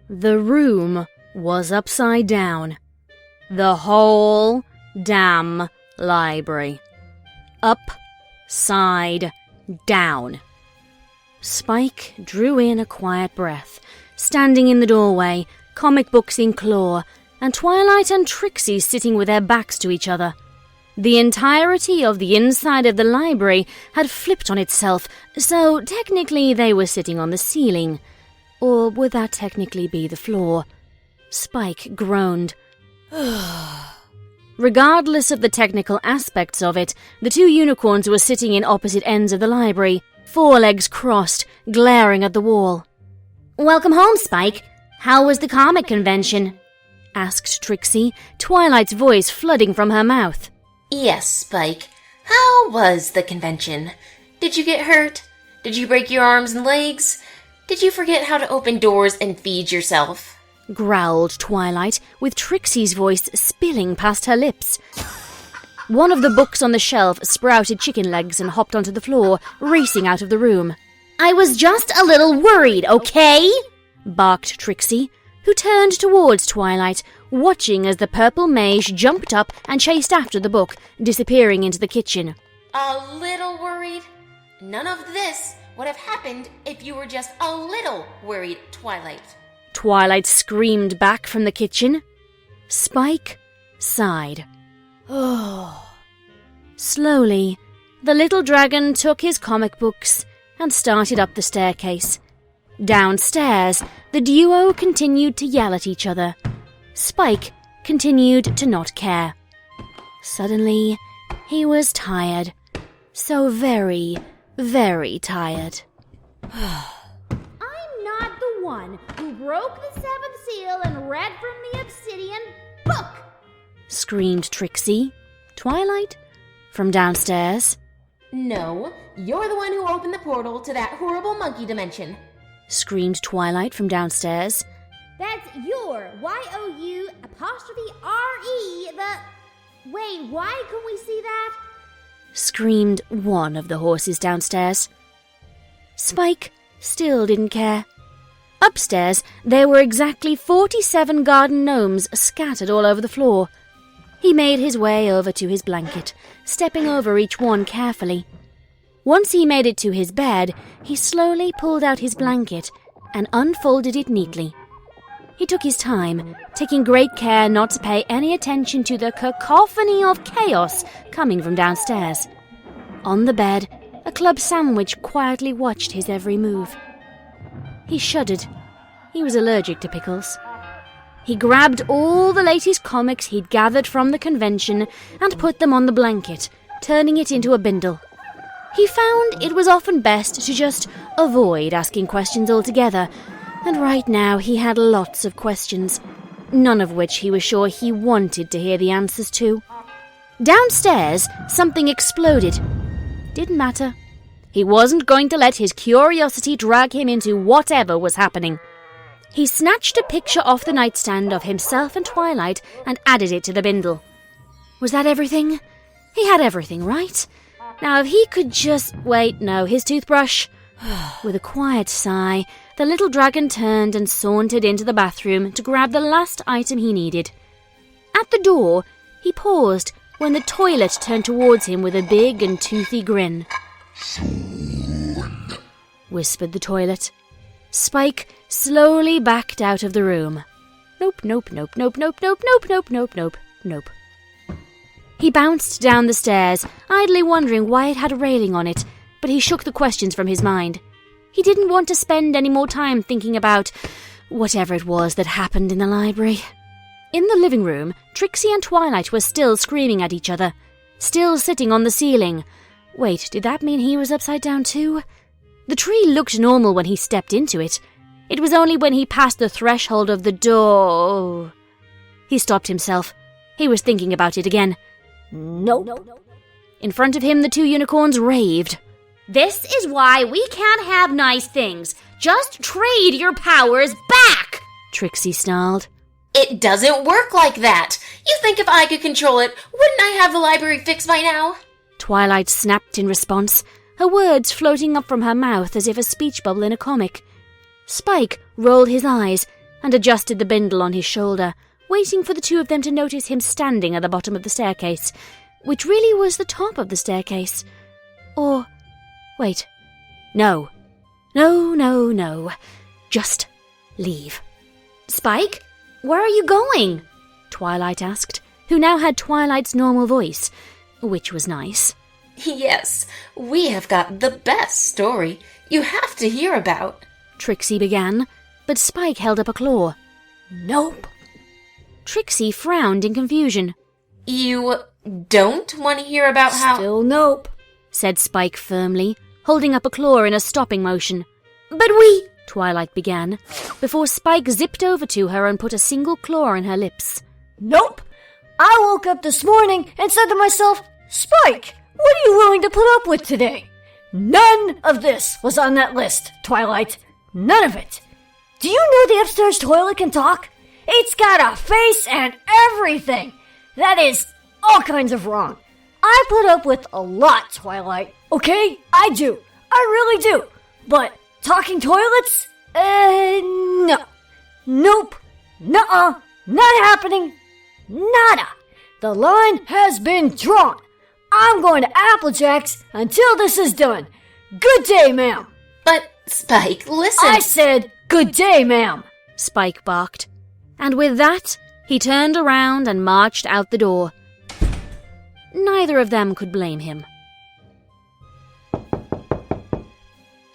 The room was upside down. The whole damn library. Upside down. Spike drew in a quiet breath, standing in the doorway, comic books in claw, and Twilight and Trixie sitting with their backs to each other. The entirety of the inside of the library had flipped on itself, so technically they were sitting on the ceiling. Or would that technically be the floor? Spike groaned. Regardless of the technical aspects of it, the two unicorns were sitting in opposite ends of the library, forelegs crossed, glaring at the wall. "Welcome home, Spike. How was the comic convention?" asked Trixie, Twilight's voice flooding from her mouth. "Yes, Spike. How was the convention? Did you get hurt? Did you break your arms and legs? Did you forget how to open doors and feed yourself?" growled Twilight, with Trixie's voice spilling past her lips. One of the books on the shelf sprouted chicken legs and hopped onto the floor, racing out of the room. "I was just a little worried, okay?" barked Trixie, who turned towards Twilight, watching as the purple mage jumped up and chased after the book, disappearing into the kitchen. "A little worried? None of this would have happened if you were just a little worried, Twilight." Twilight screamed back from the kitchen. Spike sighed. Slowly, the little dragon took his comic books and started up the staircase. Downstairs, the duo continued to yell at each other. Spike continued to not care. Suddenly, he was tired. So very, very tired. "I'm not the one who broke the seventh seal and read from the obsidian book!" screamed Trixie. Twilight? From downstairs. "No, you're the one who opened the portal to that horrible monkey dimension," screamed Twilight from downstairs. "That's your YOU''RE the... Wait, why couldn't we see that?" screamed one of the horses downstairs. Spike still didn't care. Upstairs, there were exactly 47 garden gnomes scattered all over the floor. He made his way over to his blanket, stepping over each one carefully. Once he made it to his bed, he slowly pulled out his blanket and unfolded it neatly. He took his time, taking great care not to pay any attention to the cacophony of chaos coming from downstairs. On the bed, a club sandwich quietly watched his every move. He shuddered. He was allergic to pickles. He grabbed all the latest comics he'd gathered from the convention and put them on the blanket, turning it into a bindle. He found it was often best to just avoid asking questions altogether, and right now he had lots of questions, none of which he was sure he wanted to hear the answers to. Downstairs, something exploded. Didn't matter. He wasn't going to let his curiosity drag him into whatever was happening. He snatched a picture off the nightstand of himself and Twilight and added it to the bindle. Was that everything? He had everything, right? Now if he could just... Wait, no, his toothbrush. With a quiet sigh, the little dragon turned and sauntered into the bathroom to grab the last item he needed. At the door, he paused when the toilet turned towards him with a big and toothy grin. "Soon," whispered the toilet. Spike slowly backed out of the room. Nope, nope, nope, nope, nope, nope, nope, nope, nope, nope, nope. He bounced down the stairs, idly wondering why it had a railing on it, but he shook the questions from his mind. He didn't want to spend any more time thinking about whatever it was that happened in the library. In the living room, Trixie and Twilight were still screaming at each other, still sitting on the ceiling. Wait, did that mean he was upside down too? The tree looked normal when he stepped into it. It was only when he passed the threshold of the door... He stopped himself. He was thinking about it again. Nope. In front of him, the two unicorns raved. "This is why we can't have nice things. Just trade your powers back!" Trixie snarled. "It doesn't work like that. You think if I could control it, wouldn't I have the library fixed by now?" Twilight snapped in response, her words floating up from her mouth as if a speech bubble in a comic. Spike rolled his eyes and adjusted the bindle on his shoulder, waiting for the two of them to notice him standing at the bottom of the staircase, which really was the top of the staircase. Or, wait, no. No. Just leave. Spike, where are you going? Twilight asked, who now had Twilight's normal voice, which was nice. Yes, we have got the best story you have to hear about. Trixie began, but Spike held up a claw. Nope. Trixie frowned in confusion. You don't want to hear about how... Still nope, said Spike firmly, holding up a claw in a stopping motion. But we... Twilight began, before Spike zipped over to her and put a single claw in her lips. Nope. I woke up this morning and said to myself, Spike, what are you willing to put up with today? None of this was on that list, Twilight. None of it. Do you know the upstairs toilet can talk? It's got a face and everything. That is all kinds of wrong. I put up with a lot, Twilight. Okay? I do. I really do. But talking toilets? No. Nope. Nuh-uh. Not happening. Nada. The line has been drawn. I'm going to Applejack's until this is done. Good day, ma'am. But, Spike, listen. I said, good day, ma'am. Spike barked. And with that, he turned around and marched out the door. Neither of them could blame him.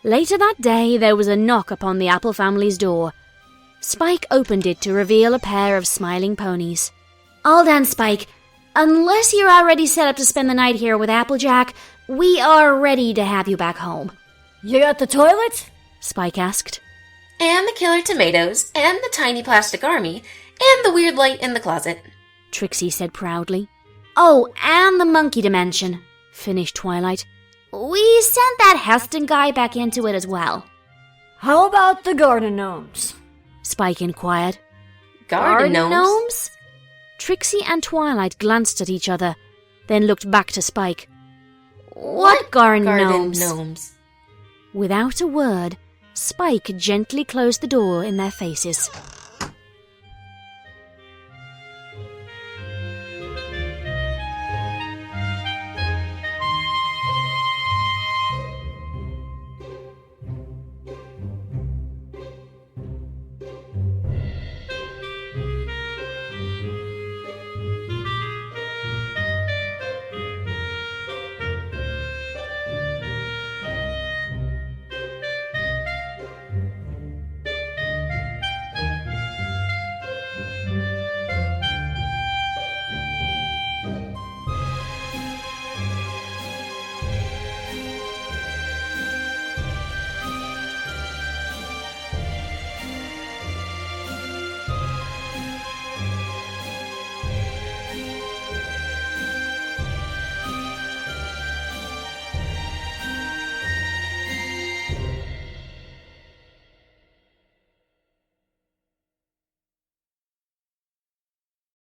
Later that day, there was a knock upon the Apple family's door. Spike opened it to reveal a pair of smiling ponies. All done, Spike. Unless you're already set up to spend the night here with Applejack, we are ready to have you back home. You got the toilet? Spike asked. And the killer tomatoes, and the tiny plastic army, and the weird light in the closet. Trixie said proudly. Oh, and the monkey dimension, finished Twilight. We sent that Heston guy back into it as well. How about the garden gnomes? Spike inquired. Garden gnomes? Trixie and Twilight glanced at each other, then looked back to Spike. What garden gnomes? Without a word, Spike gently closed the door in their faces.